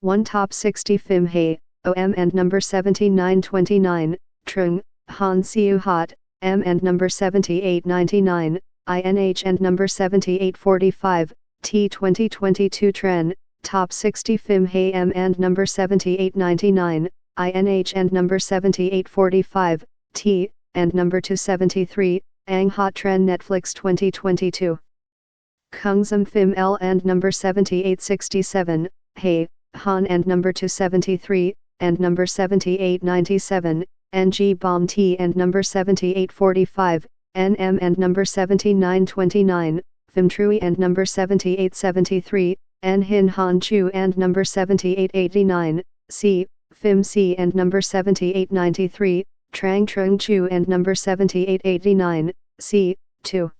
1 Top 60 phim Hey, OM and number 7929, Trung, Han Siu Hot, M and number 7899, INH and number 7845, T 2022 Tren, Top 60 phim Hey M and number 7899, INH and number 7845, T, and number 273, Ang Hot Tren Netflix 2022. Kungsum phim L and number 7867, Hey, Han and number 273, and number 7897, NG Bomb T and number 7845, NM and number 7929, Phim Trui and number 7873, N Hin Han Chu and number 7889, C, Phim C and number 7893, Trang Trung Chu and number 7889, C, 2.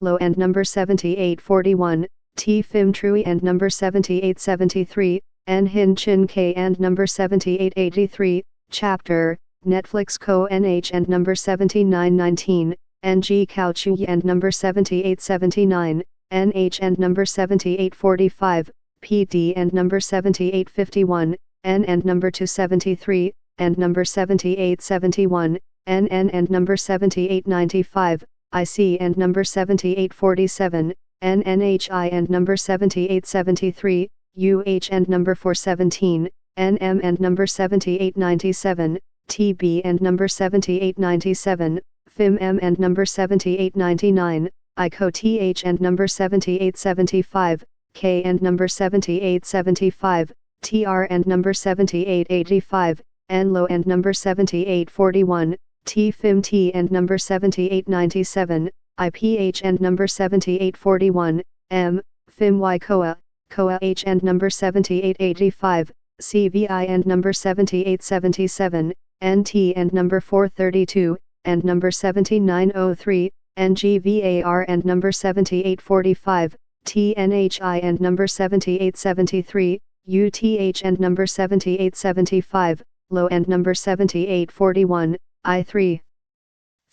Lo and number 7841, T Phim Trui and number 7873, N Hin Chin K and number 7883, Chapter, Netflix Co NH and number 7919, NG Cao Chu and number 7879, NH and number 7845, PD and number 7851, N and number 273, and number 7871, NN and number 7895, IC and number 7847, NNHI and number 7873, UH and number 417, NM and number 7897, TB and number 7897, FIM-M and number 7899, ICO-TH and number 7875, K and number 7875, TR and number 7885, NLO and number 7841, TFIM-T and number 7897, IPH and number 7841, M, FIM-Y COA, COA-H and number 7885, CVI and number 7877, NT and number 432, and number 7903, NGVAR and number 7845, TNHI and number 7873, UTH and number 7875, LO and number 7841, I3.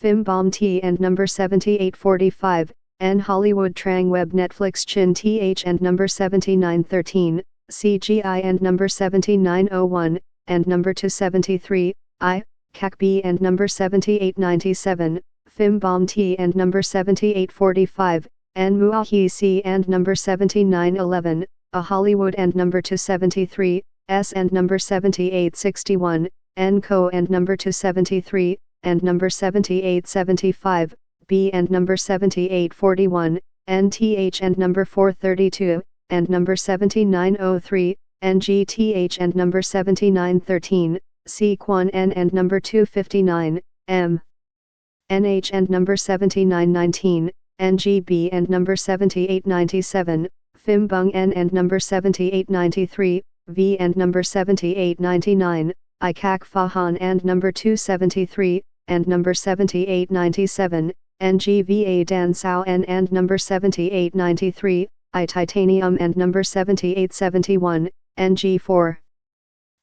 Phim Bomb T and number 7845, N Hollywood Trang Web Netflix Chin TH and number 7913, CGI and number 7901, and number 273, I, CAC B and number 7897, Phim Bomb T and number 7845, N Muahi C and number 7911, A Hollywood and number 273, S and number 7861, N Co and number 273, and number 7875, B and number 7841, NTH and number 432, and number 7903, NGTH and number 7913, C Quan N and number 259, M. NH and number 7919, NGB and number 7897, Phim Bung N and number 7893, V and number 7899, ICAC Fahan and number 273, and number 7897, NGVA Dan Sao N and number 7893, I Titanium and number 7871, NG4.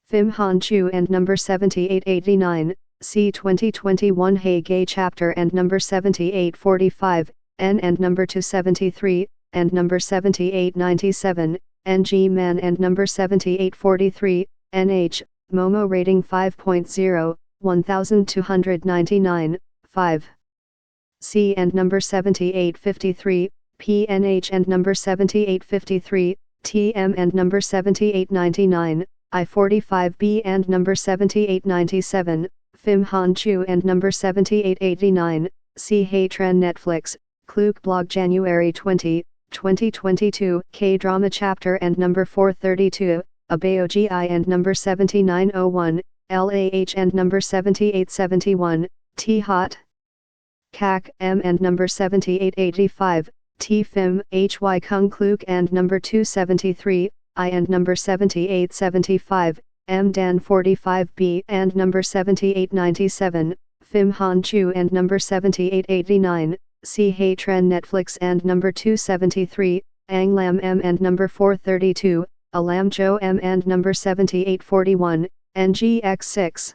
Phim Han Chu and number 7889, C 2021 Hey Gay Chapter and number 7845, N and number 273, and number 7897, NG Man and number 7843, NH, Momo rating 5.0, 1299, 5. C and number 7853, PNH and number 7853, TM and number 7899, I45B and number 7897, Phim Han Chu and number 7889, C Hey Tren Netflix, Klook Blog January 20, 2022, K-Drama Chapter and number 432, Abayogi and number 7901, LAH and number 7871, T-Hot, CAC M and number 7885, T-Phim, HY Kung Klook and number 273, I and number 7875, M Dan 45B and number 7897, Phim Han Chu and number 7889, C Hey Tren Netflix and number 273, Ang Lam M and number 432, Alam Jo M and number 7841, NGX6.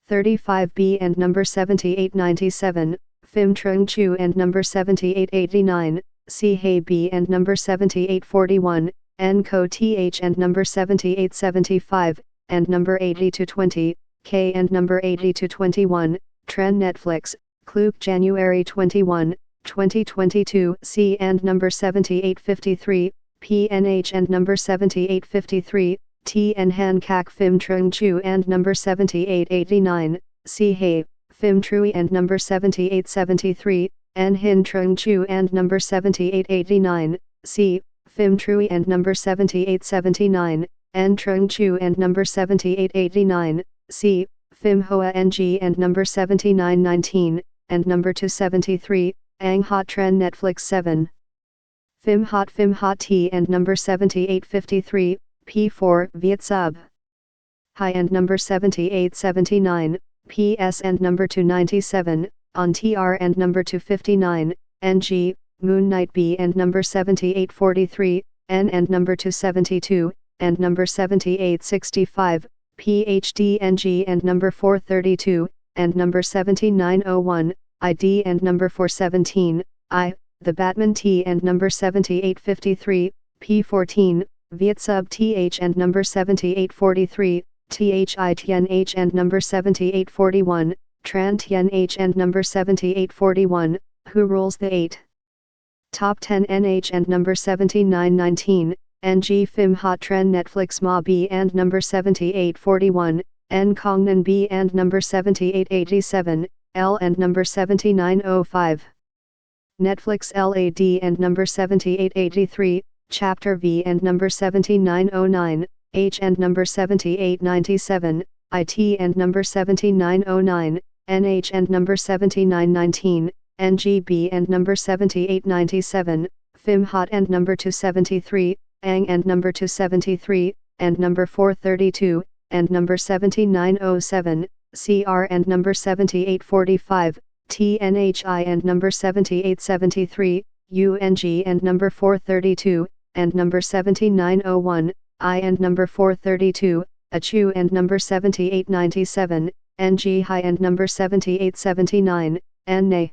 35B and number 7897, Phim Trung Chu and number 7889, C Hey B and number 7841, N Co TH and number 7875, and number 80 to 20, K and number 80 to 21, Trend Netflix, Klook January 21, 2022, C and number 7853, PNH and number 7853, T and Han Kak Phim Trung Chu and number 7889, C Hey, Phim Trui and number 7873, N Hin Trung Chu and number 7889, C, Phim Trui and number 7879, N Trung Chu and number 7889, C, Phim Hoa NG and number 7919, and number 273, Ang Hot Trend Netflix 7. Phim Hot T and number 7853, P4 Viet Sub. High and number 7879, PS and number 297, on TR and number 259, NG, Moon Knight B and number 7843, N and number 272, and number 7865, PhD NG and number 432, and number 7901, ID and number 417, I, The Batman T and number 7853, P14, Viet Sub TH and number 7843, THI Tien H and number 7841, Tran Tien H and number 7841, Who Rules the 8? Top 10 NH and number 7919, NG Phim Hot Trend Netflix Ma B and number 7841, N Kongnan B and number 7887, L and number 7905. Netflix LAD and number 7883, Chapter V and number 7909, H and number 7897, IT and number 7909, NH and number 7919, NGB and number 7897, Phim Hot and number 273, Ang and number 273, and number 432, and number 7907, CR and number 7845, TNHI and number 7873, UNG and number 432, and number 7901, I and number 432, ACHU and number 7897, NG High and number 7879, NA.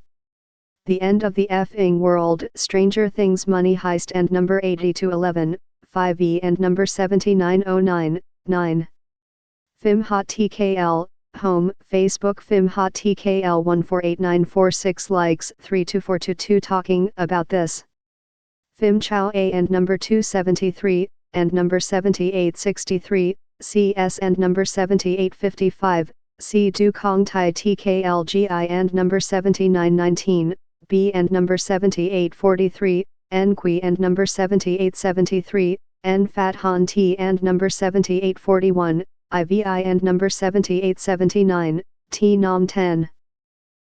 The End of the F-ing World, Stranger Things Money Heist and number 80 to 11, 5E and number 7909, 9. Phim Hot TKL, Home, Facebook Phim Hot TKL 148946 likes 32422 talking about this. Phim Chow A and number 273, and number 7863, CS and number 7855, C Du Kong Tai TKLGI and number 7919, B and number 7843, N Qui and number 7873, N Fat Han T and number 7841, IVI and number 7879, T Nom 10.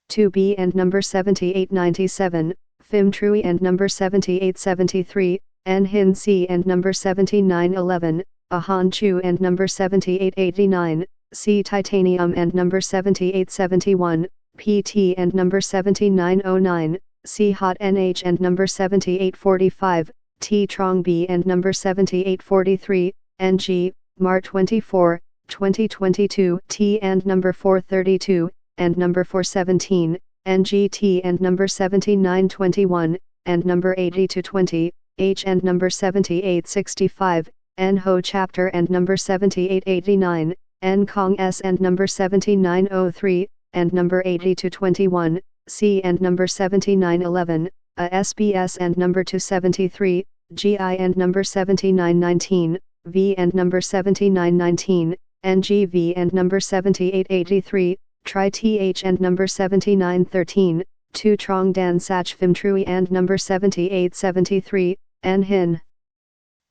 2B and number 7897, Phim Trui and number 7873, N Hin C and number 7911, Ahan Chu and number 7889, C Titanium and number 7871, PT and number 7909, C Hot NH and number 7845, T Trong B and number 7843, NG, Mar 24, 2022, T and number 432, and number 417, NGT and number 7921, and number 80 to 20, H and number 7865, N Ho Chapter and number 7889, N Kong S and number 7903, and number 80 to 21, C and number 7911, SBS and number 273, GI and number 7919, V and number 7919, NGV and number 7883, Tri TH and number 7913, 2 Trong Dan Sach Phim Trui and number 7873, N Hin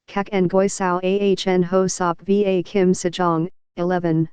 Kak and Goi Sao AHN Ho Sop VA Kim Sejong, 11.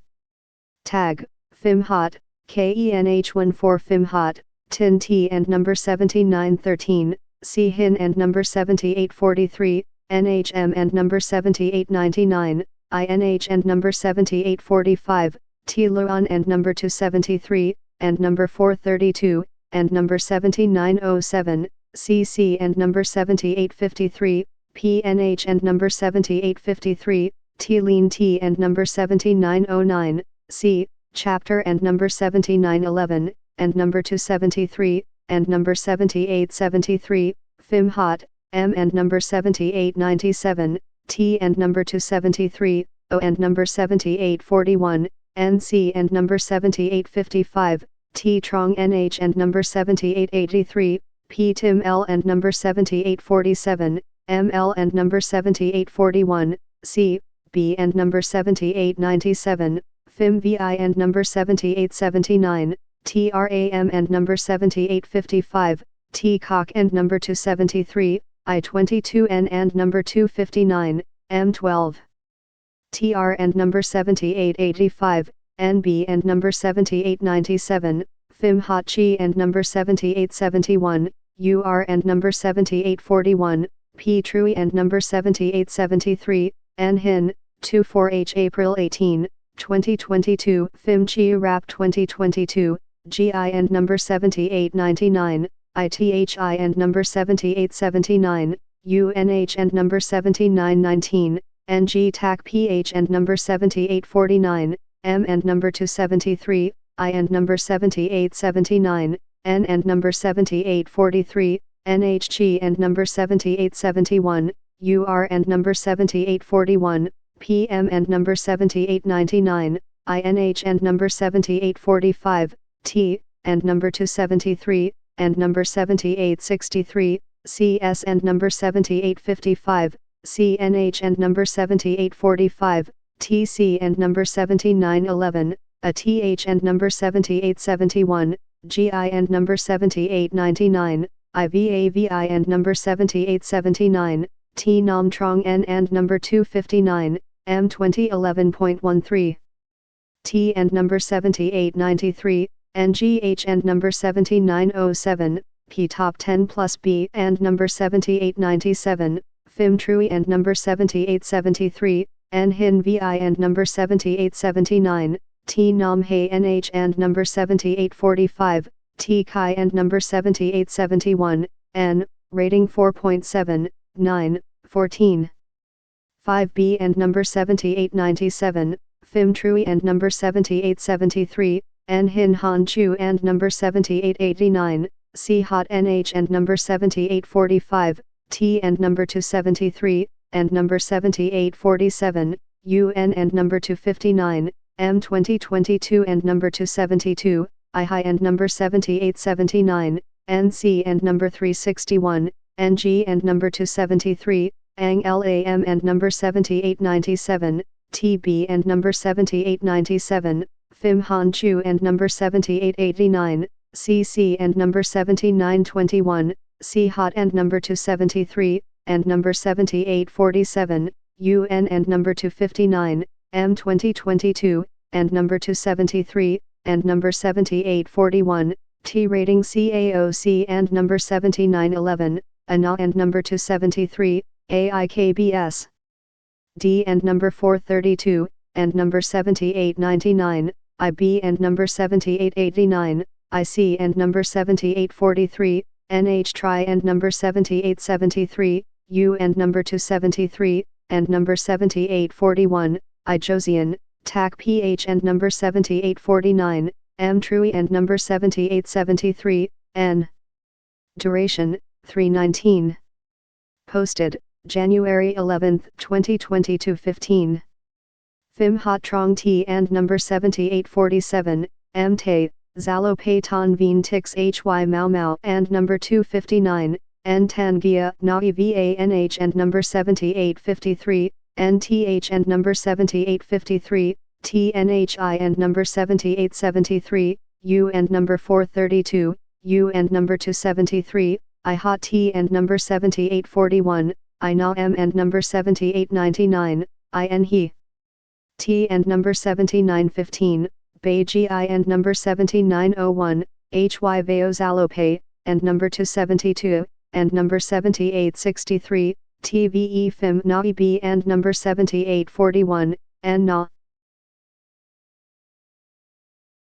Tag, Phim Hot, KENH14 Phim Hot, Tin T and number 7913, C Hin and number 7843, NHM and number 7899, INH and number 7845, T Luan and number 273, and number 432, and number 7907, CC and number 7853, PNH and number 7853, T Lean T and number 7909, C, Chapter and number 7911, and number 273, and number 7873, Phim Hot, M and number 7897, T and number 273, O and number 7841, NC and number 7855, T Trong NH and number 7883, P Tim L and number 7847, ML and number 7841, C, B and number 7897, phim VI and number 7879, TRAM and number 7855, T Cock and number 273, I22N and number 259, M12. TR and number 7885, NB and number 7897, phim Hot Chi and number 7871, UR and number 7841, P Trui and number 7873, N Hin, 24H April 18, 2022, phim Chi Rap 2022, GI and number 7899, ITHI and number 7879, UNH and number 7919, NG TAC PH and number 7849, M and number 273, I and number 7879, N and number 7843, NHG and number 7871, UR and number 7841, PM and number 7899, INH and number 7845, T, and number 273, and number 7863, CS and number 7855, CNH and number 7845, TC and number 7911, ATH and number 7871, GI and number 7899, IVAVI and number 7879, T Nam Trong N and number 259, M 2011.13, T and number 7893, NGH and number 7907, P Top 10 plus B and number 7897, phim Trui and number 7873, N Hin VI and number 7879, T Nam He NH and number 7845, T Kai and number 7871, N, rating 4.7, 9, 14. 5B and number 7897, phim Trui and number 7873, N Hin Han Chu and number 7889, C Hot NH and number 7845, T and number 273, and number 7847, UN and number 259, M 2022 and number 272, I High and number 7879, NC and number 361, NG and number 273, Ang LAM and number 7897, TB and number 7897, phim Han Chu and number 7889, CC and number 7921, C Hot and number 273, and number 7847, UN and number 259, M 2022, and number 273, and number 7841, T rating CAOC and number 7911, ANA and number 273, AIKBS, D and number 432, and number 7899, IB and number 7889, IC and number 7843, NH Tri and number 7873, U and number 273, and number 7841, I Josian, TAC PH and number 7849, M Trui and number 7873, N. Duration, 319. Posted, January 11, 2022 15. Phim Hot Trong T and number 7847, M Te, Zalo Pei Ton Vien Tix Hy Mau Mau and number 259, N Tangia Nai VANH and number 7853, NTH and number 7853, TNHI and number 7873, U and number 432, U and number 273, I Hot T and number 7841, I Na M and number 7899, IN He T and number 7915, Bei GI and number 7901, HY Veo Zalope, and number 272, and number 7863, TVE Phim Na B and number 7841, N Na.